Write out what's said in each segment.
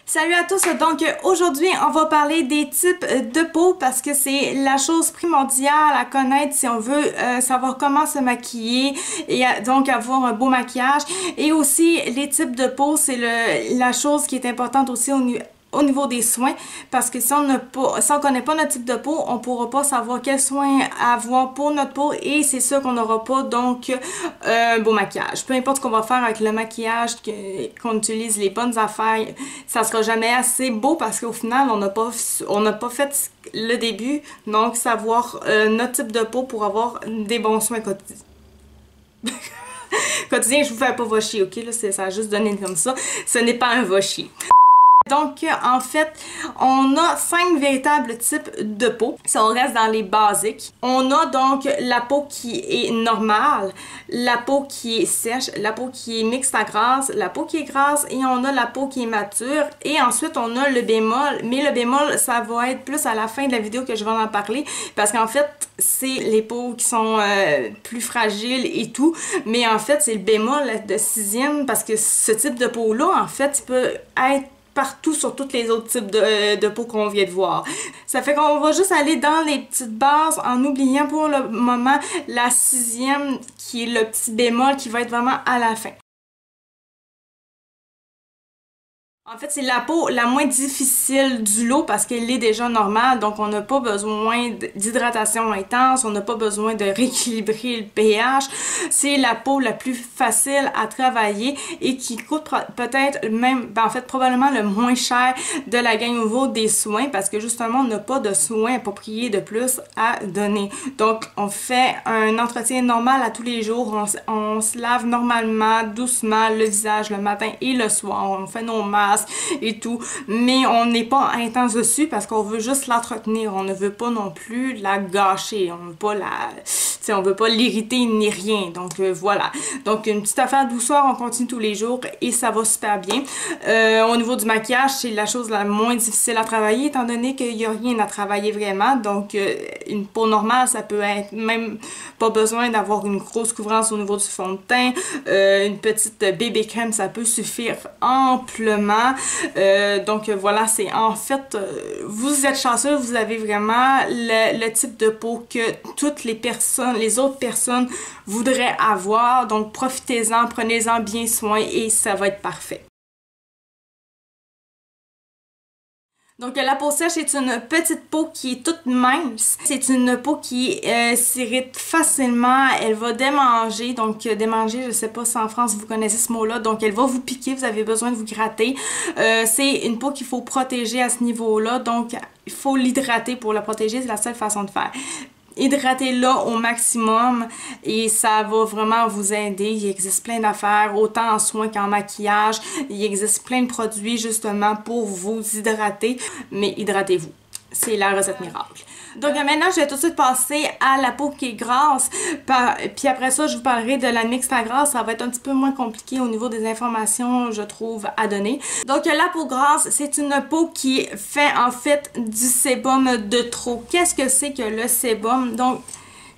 Salut à tous, donc aujourd'hui on va parler des types de peau parce que c'est la chose primordiale à connaître si on veut savoir comment se maquiller et donc avoir un beau maquillage. Et aussi les types de peau, c'est la chose qui est importante aussi au niveau des soins, parce que si on connaît pas notre type de peau, on pourra pas savoir quels soins avoir pour notre peau et c'est sûr qu'on n'aura pas donc un beau maquillage. Peu importe ce qu'on va faire avec le maquillage, qu'on utilise les bonnes affaires, ça sera jamais assez beau parce qu'au final on n'a pas fait le début, donc savoir notre type de peau pour avoir des bons soins quotidiens. Quotidien, je vous fais pas va chier, ok? Là, ça a juste donné comme ça. Ce n'est pas un va chier. Donc, en fait, on a 5 véritables types de peau. Si on reste dans les basiques, on a donc la peau qui est normale, la peau qui est sèche, la peau qui est mixte à grasse, la peau qui est grasse et on a la peau qui est mature. Et ensuite, on a le bémol. Mais le bémol, ça va être plus à la fin de la vidéo que je vais en parler parce qu'en fait, c'est les peaux qui sont plus fragiles et tout. Mais en fait, c'est le bémol de 6e parce que ce type de peau-là, en fait, il peut être partout sur tous les autres types de peau qu'on vient de voir. Ça fait qu'on va juste aller dans les petites bases en oubliant pour le moment la 6e qui est le petit bémol qui va être vraiment à la fin. En fait, c'est la peau la moins difficile du lot parce qu'elle est déjà normale, donc on n'a pas besoin d'hydratation intense, on n'a pas besoin de rééquilibrer le pH. C'est la peau la plus facile à travailler et qui coûte peut-être même, en fait, probablement le moins cher de la gamme au niveau des soins parce que justement, on n'a pas de soins appropriés de plus à donner. Donc, on fait un entretien normal à tous les jours, on se lave normalement, doucement, le visage le matin et le soir, on fait nos masques et tout, mais on n'est pas intense dessus parce qu'on veut juste l'entretenir, on ne veut pas non plus la gâcher, on veut pas on veut pas l'irriter ni rien, donc voilà. Donc une petite affaire de douceur, on continue tous les jours et ça va super bien. Au niveau du maquillage, c'est la chose la moins difficile à travailler étant donné qu'il n'y a rien à travailler vraiment, donc une peau normale, ça peut être même pas besoin d'avoir une grosse couvrance au niveau du fond de teint, une petite bébé crème, ça peut suffire amplement. Donc voilà, c'est en fait, vous êtes chanceux, vous avez vraiment le type de peau que toutes les autres personnes voudraient avoir. Donc profitez-en, prenez-en bien soin et ça va être parfait. Donc la peau sèche est une petite peau qui est toute mince. C'est une peau qui s'irrite facilement, elle va démanger. Donc démanger, je sais pas si en France vous connaissez ce mot-là. Donc elle va vous piquer, vous avez besoin de vous gratter. C'est une peau qu'il faut protéger à ce niveau-là. Donc il faut l'hydrater pour la protéger, c'est la seule façon de faire. Hydratez-la au maximum et ça va vraiment vous aider. Il existe plein d'affaires, autant en soins qu'en maquillage. Il existe plein de produits justement pour vous hydrater, mais hydratez-vous. C'est la recette miracle. Donc maintenant, je vais tout de suite passer à la peau qui est grasse. Puis après ça, je vous parlerai de la mixte à grasse. Ça va être un petit peu moins compliqué au niveau des informations, je trouve, à donner. Donc la peau grasse, c'est une peau qui fait en fait du sébum de trop. Qu'est-ce que c'est que le sébum? Donc,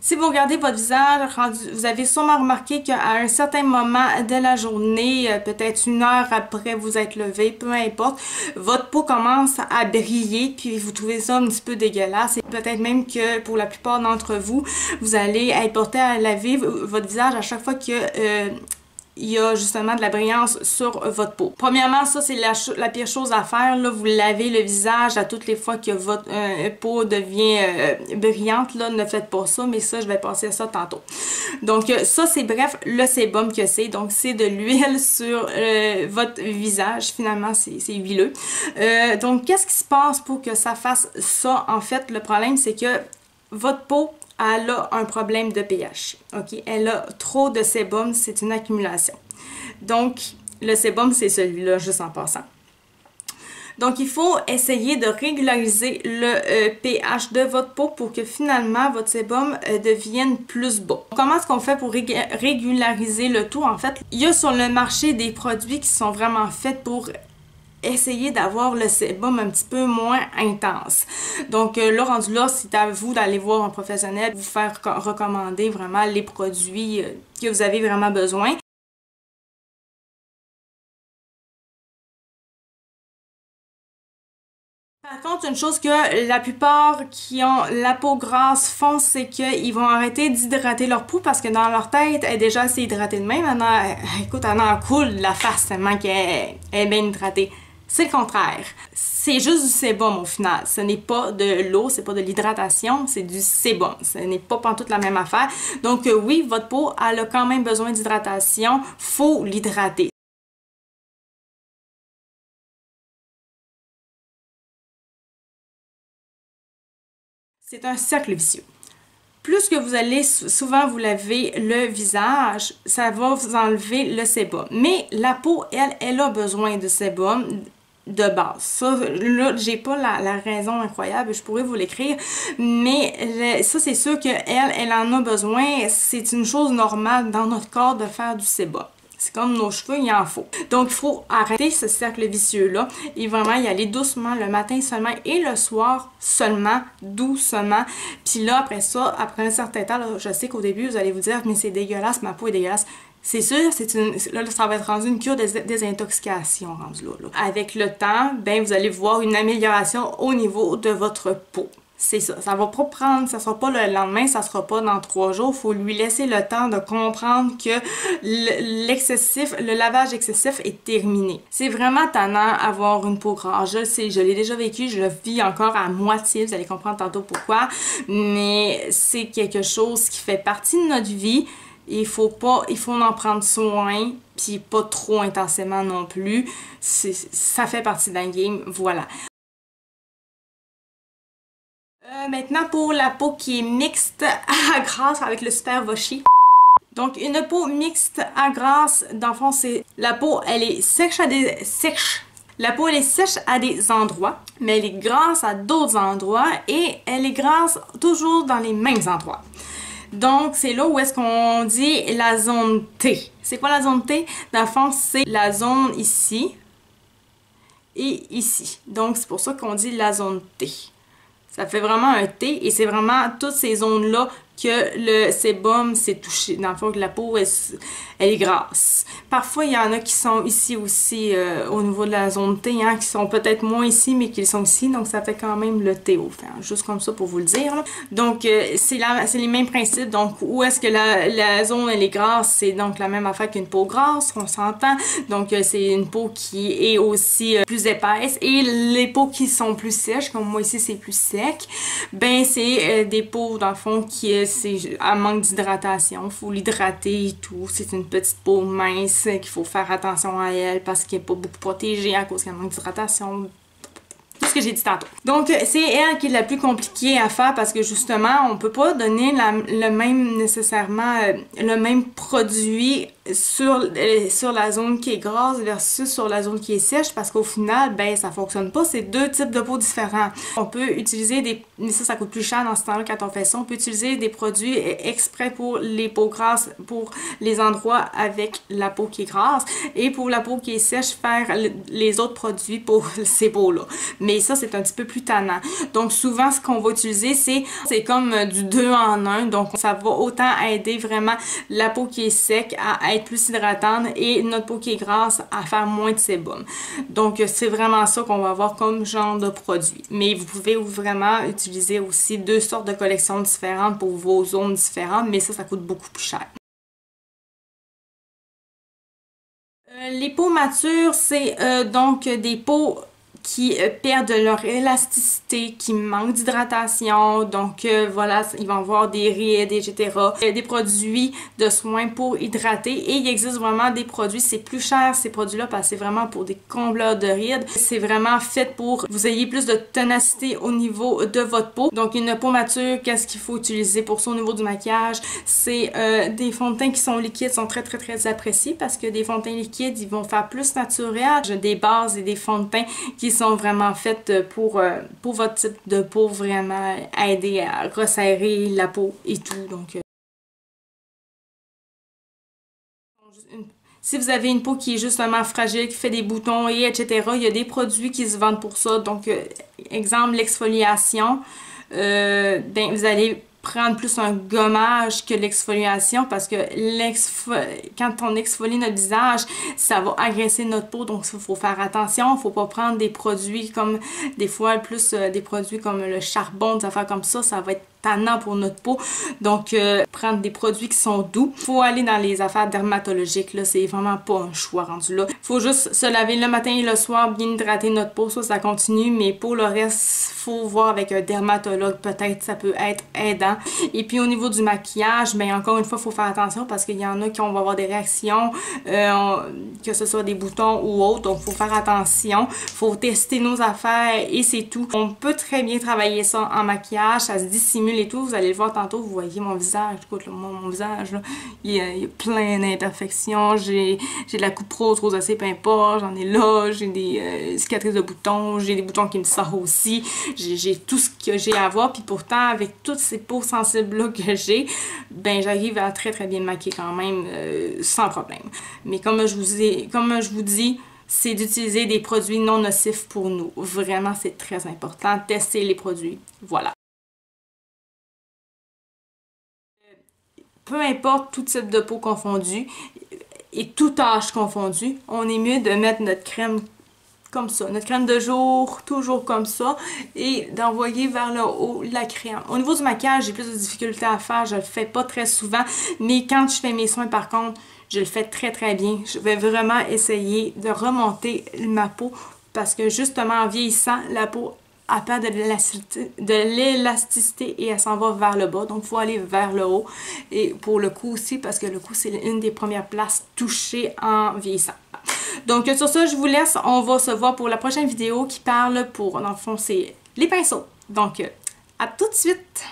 si vous regardez votre visage, vous avez sûrement remarqué qu'à un certain moment de la journée, peut-être 1 heure après vous être levé, peu importe, votre peau commence à briller puis vous trouvez ça un petit peu dégueulasse. Et peut-être même que pour la plupart d'entre vous, vous allez être porté à laver votre visage à chaque fois que il y a justement de la brillance sur votre peau. Premièrement, ça c'est la pire chose à faire. Là, vous lavez le visage à toutes les fois que votre peau devient brillante. Là, ne faites pas ça, mais ça, je vais passer à ça tantôt. Donc ça, c'est bref, le sébum que c'est. Donc c'est de l'huile sur votre visage. Finalement, c'est huileux. Donc qu'est-ce qui se passe pour que ça fasse ça? En fait, le problème, c'est que votre peau, elle a un problème de pH. Ok, elle a trop de sébum, c'est une accumulation. Donc, le sébum, c'est celui-là, juste en passant. Donc, il faut essayer de régulariser le pH de votre peau pour que finalement, votre sébum devienne plus bas. Comment est-ce qu'on fait pour régulariser le tout? En fait, il y a sur le marché des produits qui sont vraiment faits pour essayer d'avoir le sébum un petit peu moins intense. Donc là, rendu là, c'est à vous d'aller voir un professionnel, vous faire recommander vraiment les produits que vous avez vraiment besoin. Par contre, une chose que la plupart qui ont la peau grasse font, c'est qu'ils vont arrêter d'hydrater leur peau parce que dans leur tête, elle est déjà assez hydratée de même. Écoute, elle en coule la face tellement qu'elle est bien hydratée. C'est le contraire. C'est juste du sébum au final. Ce n'est pas de l'eau, c'est pas de l'hydratation, c'est du sébum. Ce n'est pas pantoute la même affaire. Donc oui, votre peau, elle a quand même besoin d'hydratation. Faut l'hydrater. C'est un cercle vicieux. Plus que vous allez souvent vous laver le visage, ça va vous enlever le sébum. Mais la peau, elle a besoin de sébum de base. Ça, là, j'ai pas la raison incroyable, je pourrais vous l'écrire, mais ça, c'est sûr qu'elle en a besoin. C'est une chose normale dans notre corps de faire du sébum. C'est comme nos cheveux, il en faut. Donc, il faut arrêter ce cercle vicieux-là et vraiment y aller doucement le matin seulement et le soir seulement, doucement. Puis là, après ça, après un certain temps, là, je sais qu'au début, vous allez vous dire « mais c'est dégueulasse, ma peau est dégueulasse ». C'est sûr, là, ça va être rendu une cure de désintoxication rendu là. Avec le temps, ben, vous allez voir une amélioration au niveau de votre peau. C'est ça. Ça va pas prendre, ça sera pas le lendemain, ça sera pas dans 3 jours. Faut lui laisser le temps de comprendre que le lavage excessif est terminé. C'est vraiment tannant avoir une peau grasse. Je le sais, je l'ai déjà vécu, je le vis encore à moitié. Vous allez comprendre tantôt pourquoi. Mais c'est quelque chose qui fait partie de notre vie. Il faut en prendre soin, puis pas trop intensément non plus. Ça fait partie d'un game, voilà. Maintenant pour la peau qui est mixte à grasse avec le Super Voshi. Donc une peau mixte à grasse, dans le fond c'est la peau elle est sèche La peau elle est sèche à des endroits, mais elle est grasse à d'autres endroits et elle est grasse toujours dans les mêmes endroits. Donc, c'est là où est-ce qu'on dit la zone T. C'est quoi la zone T? Dans le fond, c'est la zone ici et ici. Donc, c'est pour ça qu'on dit la zone T. Ça fait vraiment un T et c'est vraiment toutes ces zones-là que le sébum s'est touché. Dans le fond, que la peau, elle est grasse. Parfois, il y en a qui sont ici aussi au niveau de la zone T, hein, qui sont peut-être moins ici, mais qui sont ici. Donc, ça fait quand même le T au fait. Juste comme ça pour vous le dire. Là. Donc, c'est les mêmes principes. Donc, où est-ce que la zone, elle est grasse? C'est donc la même affaire qu'une peau grasse, on s'entend. Donc, c'est une peau qui est aussi plus épaisse. Et les peaux qui sont plus sèches, comme moi ici, c'est plus sec, ben, c'est des peaux, dans le fond, qui c'est un manque d'hydratation, il faut l'hydrater et tout. C'est une petite peau mince qu'il faut faire attention à elle parce qu'elle n'est pas beaucoup protégée à cause qu'elle manque d'hydratation. Tout ce que j'ai dit tantôt. Donc, c'est elle qui est la plus compliquée à faire parce que justement, on peut pas donner nécessairement le même produit sur la zone qui est grasse versus sur la zone qui est sèche parce qu'au final, ben, ça fonctionne pas. C'est deux types de peau différents. On peut utiliser mais ça coûte plus cher dans ce temps-là quand on fait ça. On peut utiliser des produits exprès pour les peaux grasses, pour les endroits avec la peau qui est grasse et pour la peau qui est sèche, faire les autres produits pour ces peaux-là. Mais ça, c'est un petit peu plus tannant. Donc, souvent, ce qu'on va utiliser, c'est comme du 2 en 1. Donc, ça va autant aider vraiment la peau qui est sec à être plus hydratante et notre peau qui est grasse à faire moins de sébum. Donc, c'est vraiment ça qu'on va avoir comme genre de produit. Mais vous pouvez vraiment utiliser aussi 2 sortes de collections différentes pour vos zones différentes, mais ça coûte beaucoup plus cher. Les peaux matures, c'est donc des peaux qui perdent leur élasticité, qui manquent d'hydratation, donc voilà, ils vont avoir des rides, etc. Des produits de soins pour hydrater et il existe vraiment des produits, c'est plus cher ces produits-là parce que c'est vraiment pour des combleurs de rides. C'est vraiment fait pour que vous ayez plus de ténacité au niveau de votre peau. Donc une peau mature, qu'est-ce qu'il faut utiliser pour ça au niveau du maquillage? C'est des fonds de teint qui sont liquides, sont très très très appréciés parce que des fonds de teint liquides, ils vont faire plus naturel. Des bases et des fonds de teint qui sont vraiment faites pour votre type de peau, vraiment aider à resserrer la peau et tout. Donc, si vous avez une peau qui est justement fragile, qui fait des boutons et etc., il y a des produits qui se vendent pour ça. Donc, exemple, l'exfoliation. Ben, vous allez prendre plus un gommage que l'exfoliation parce que quand on exfolie notre visage, ça va agresser notre peau, donc il faut faire attention. Il ne faut pas prendre des produits comme des fois plus des produits comme le charbon, des affaires comme ça va être tannant pour notre peau. Donc prendre des produits qui sont doux. Faut aller dans les affaires dermatologiques, là, c'est vraiment pas un choix rendu là. Faut juste se laver le matin et le soir, bien hydrater notre peau, ça continue, mais pour le reste, faut voir avec un dermatologue, peut-être ça peut être aidant. Et puis au niveau du maquillage, ben encore une fois, faut faire attention parce qu'il y en a qui vont avoir des réactions, que ce soit des boutons ou autres, donc faut faire attention. Faut tester nos affaires et c'est tout. On peut très bien travailler ça en maquillage, ça se dissimule et tout. Vous allez le voir tantôt, vous voyez mon visage. Écoute, là, mon visage, là, il y a plein d'imperfections. J'ai de la coupe rose, rosacée, peu importe. J'en ai là, j'ai des cicatrices de boutons, j'ai des boutons qui me sortent aussi. J'ai tout ce que j'ai à avoir. Puis pourtant, avec toutes ces peaux sensibles-là que j'ai, ben j'arrive à très bien me maquiller quand même sans problème. Mais comme je vous dis, c'est d'utiliser des produits non nocifs pour nous. Vraiment, c'est très important. Tester les produits. Voilà. Peu importe tout type de peau confondu et tout âge confondu, on est mieux de mettre notre crème comme ça, notre crème de jour, toujours comme ça, et d'envoyer vers le haut la crème. Au niveau du maquillage, j'ai plus de difficultés à faire, je le fais pas très souvent, mais quand je fais mes soins par contre, je le fais très bien. Je vais vraiment essayer de remonter ma peau parce que justement en vieillissant, la peau elle perd de l'élasticité et elle s'en va vers le bas. Donc, il faut aller vers le haut. Et pour le cou aussi, parce que le cou, c'est une des premières places touchées en vieillissant. Donc, sur ça, je vous laisse. On va se voir pour la prochaine vidéo qui parle pour, dans le fond, c'est les pinceaux. Donc, à tout de suite!